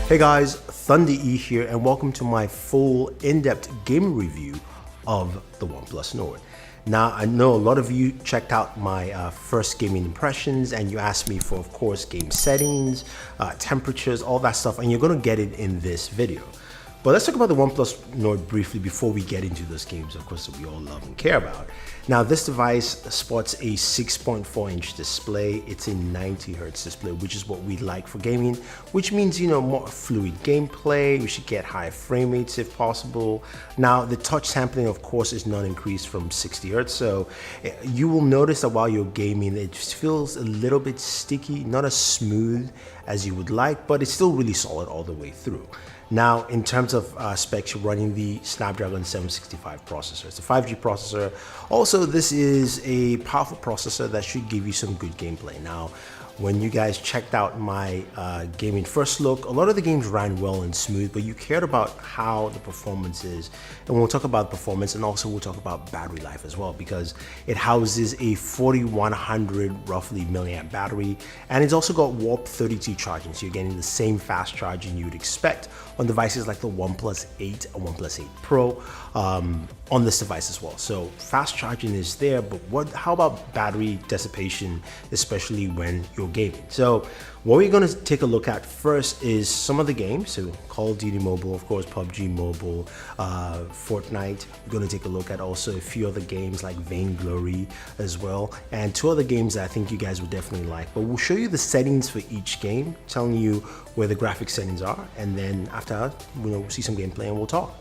Hey guys, Thunder E here, and welcome to my full in-depth gaming review of the OnePlus Nord. Now, I know a lot of you checked out my first gaming impressions, and you asked me for, of course, game settings, temperatures, all that stuff, and you're going to get it in this video. But let's talk about the OnePlus Nord briefly before we get into those games, of course, that we all love and care about. Now, this device sports a 6.4-inch display. It's a 90Hz display, which is what we like for gaming, which means, more fluid gameplay. You should get higher frame rates if possible. Now, the touch sampling, of course, is not increased from 60Hz, so you will notice that while you're gaming, it just feels a little bit sticky, not as smooth as you would like, but it's still really solid all the way through. Now, in terms of specs, you're running the Snapdragon 765 processor. It's a 5G processor. Also, this is a powerful processor that should give you some good gameplay. Now, when you guys checked out my gaming first look, a lot of the games ran well and smooth, but you cared about how the performance is. And we'll talk about performance, and also we'll talk about battery life as well, because it houses a 4100 roughly milliamp battery, and it's also got Warp 32 charging, so you're getting the same fast charging you'd expect on devices like the OnePlus 8 and OnePlus 8 Pro on this device as well. So fast charging is there, but how about battery dissipation, especially when you're gaming? So what we're going to take a look at first is some of the games. So Call of Duty Mobile, of course, PUBG Mobile, Fortnite. We're going to take a look at also a few other games like Vainglory as well, and two other games that I think you guys would definitely like. But we'll show you the settings for each game, telling you where the graphic settings are, and then after that, we'll see some gameplay and we'll talk.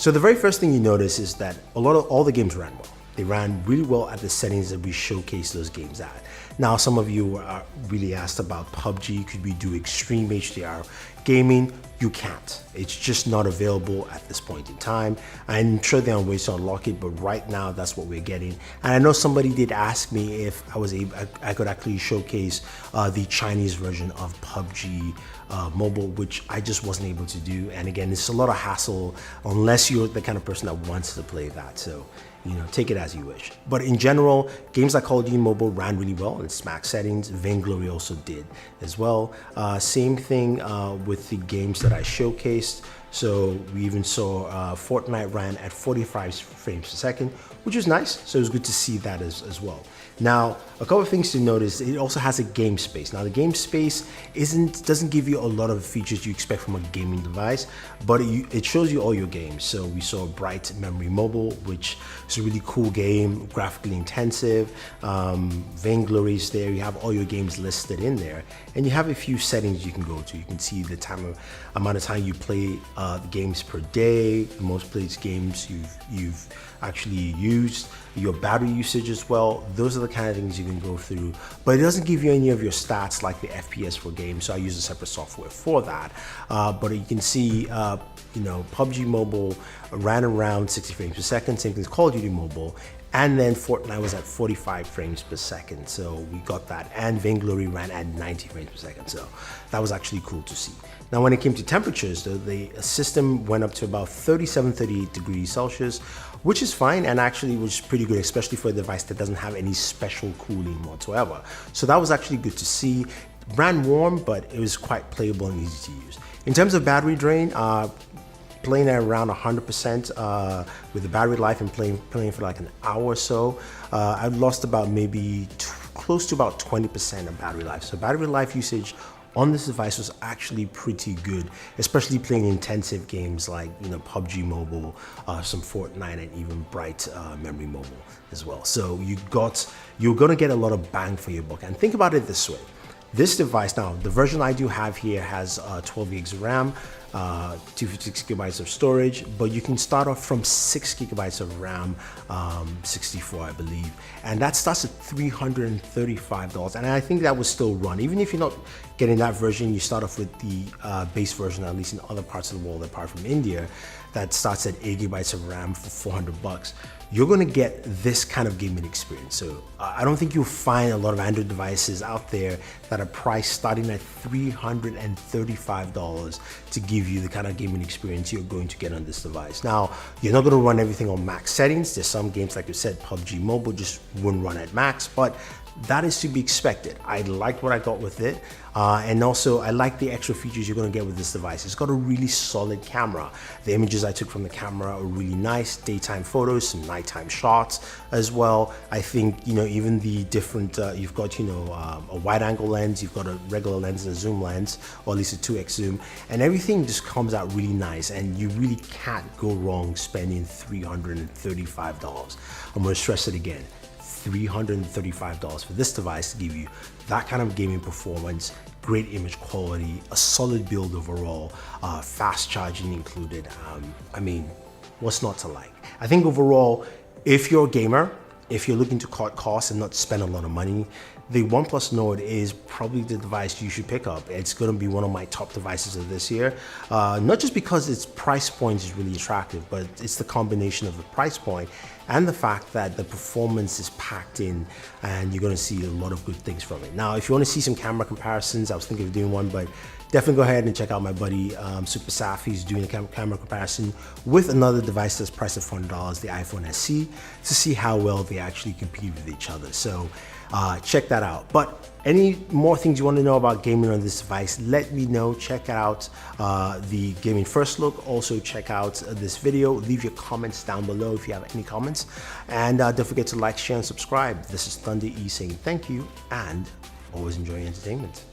So the very first thing you notice is that all the games ran well. They ran really well at the settings that we showcased those games at. Now, some of you are really asked about PUBG. Could we do extreme HDR gaming? You can't. It's just not available at this point in time. I'm sure they're on ways to unlock it, but right now that's what we're getting. And I know somebody did ask me if I could actually showcase the Chinese version of PUBG mobile, which I just wasn't able to do. And again, it's a lot of hassle unless you're the kind of person that wants to play that. So, take it as you wish. But in general, games like Call of Duty Mobile ran really well in its max settings. Vainglory also did as well. Same thing with the games that I showcased. So we even saw Fortnite ran at 45 frames per second, which was nice. So it was good to see that as well. Now, a couple of things to notice, it also has a game space. Now the game space doesn't give you a lot of features you expect from a gaming device, but it shows you all your games. So we saw Bright Memory Mobile, which is a really cool game, graphically intensive. Vainglory is there, you have all your games listed in there, and you have a few settings you can go to. You can see the amount of time you play the games per day, the most played games you've actually used, your battery usage as well. Those are the kind of things you can go through, but it doesn't give you any of your stats like the FPS for games, so I use a separate software for that. But you can see, PUBG Mobile ran around 60 frames per second, same thing as Call of Duty Mobile, and then Fortnite was at 45 frames per second, so we got that, and Vainglory ran at 90 frames per second, so that was actually cool to see. Now, when it came to temperatures, though, the system went up to about 38 degrees Celsius, which is fine and actually was pretty good, especially for a device that doesn't have any special cooling whatsoever. So that was actually good to see. It ran warm, but it was quite playable and easy to use. In terms of battery drain, playing at around 100% with the battery life and playing for like an hour or so, I've lost about maybe close to about 20% of battery life. So battery life usage on this device was actually pretty good, especially playing intensive games like PUBG Mobile, some Fortnite, and even Bright Memory Mobile as well. So you're gonna get a lot of bang for your buck. And think about it this way. This device, now the version I do have here has 12 gigs of RAM, 256 gigabytes of storage, but you can start off from 6 gigabytes of RAM, 64 I believe, and that starts at $335, and I think that will still run. Even if you're not getting that version, you start off with the base version, at least in other parts of the world apart from India, that starts at 8 gigabytes of RAM for 400 bucks. You're gonna get this kind of gaming experience. So I don't think you'll find a lot of Android devices out there that are priced starting at $335 to give you the kind of gaming experience you're going to get on this device. Now, you're not gonna run everything on max settings. There's some games, like you said, PUBG Mobile just wouldn't run at max, but that is to be expected. I liked what I got with it. And also I like the extra features you're gonna get with this device. It's got a really solid camera. The images I took from the camera are really nice, daytime photos, some nighttime shots as well. I think, even the different, you've got, a wide angle lens, you've got a regular lens and a zoom lens, or at least a 2x zoom, and everything just comes out really nice, and you really can't go wrong spending $335. I'm gonna stress it again. $335 for this device to give you that kind of gaming performance, great image quality, a solid build overall, fast charging included. I mean, what's not to like? I think overall, if you're a gamer, if you're looking to cut costs and not spend a lot of money, the OnePlus Nord is probably the device you should pick up. It's going to be one of my top devices of this year, not just because its price point is really attractive, but it's the combination of the price point and the fact that the performance is packed in, and you're going to see a lot of good things from it. Now, if you want to see some camera comparisons, I was thinking of doing one, but definitely go ahead and check out my buddy Super Saf. He's doing a camera comparison with another device that's priced at $400, the iPhone SE, to see how well they actually compete with each other. So check that out. But any more things you want to know about gaming on this device, let me know. Check out the Gaming First Look. Also check out this video. Leave your comments down below if you have any comments. And don't forget to like, share, and subscribe. This is Thunder E saying thank you, and always enjoy entertainment.